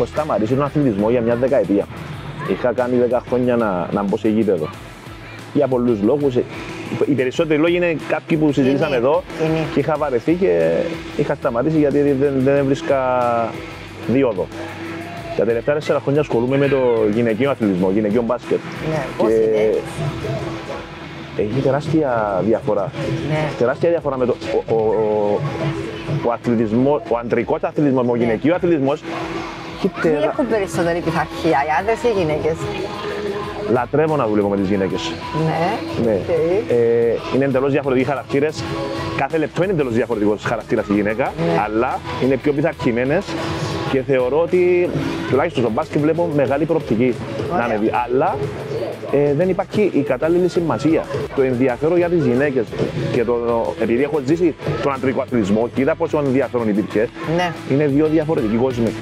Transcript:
έχω σταματήσει τον αθλητισμό για μια δεκαετία. Είχα κάνει 10 χρόνια να μπω σε γήπεδο. Για πολλούς λόγους. Οι περισσότεροι λόγοι είναι κάποιοι που συζητήσαμε εδώ και είχα βαρεθεί και είχα σταματήσει γιατί δεν βρίσκα δίωδο. Τα τελευταία 4 χρόνια ασχολούμαι με το γυναικείο αθλητισμό, γυναικείο μπάσκετ. Ναι, πώς είναι? Έχει τεράστια διαφορά. Ναι. Τεράστια διαφορά με ο αντρικός αθλητισμός, ο γυναικείο αθλητισμός. Ποιοι έχουν περισσότερη πειθαρχία, οι άντρες ή οι γυναίκες? Λατρεύω να δουλεύω με τις γυναίκες. Ναι. Είναι εντελώς διαφορετικοί χαρακτήρες. Κάθε λεπτό είναι εντελώς διαφορετικός χαρακτήρας η γυναίκα, αλλά είναι πιο πειθαρχημένες και θεωρώ ότι τουλάχιστον στο μπάσκετ βλέπω μεγάλη προοπτική να ανέβει. Αλλά δεν υπάρχει η κατάλληλη σημασία. Το ενδιαφέρον για τις γυναίκες και επειδή έχω ζήσει τον αντρικό αθλητισμό και είδα πόσο ενδιαφέρον υπήρχε, είναι δύο διαφορετικοί κόσμοι.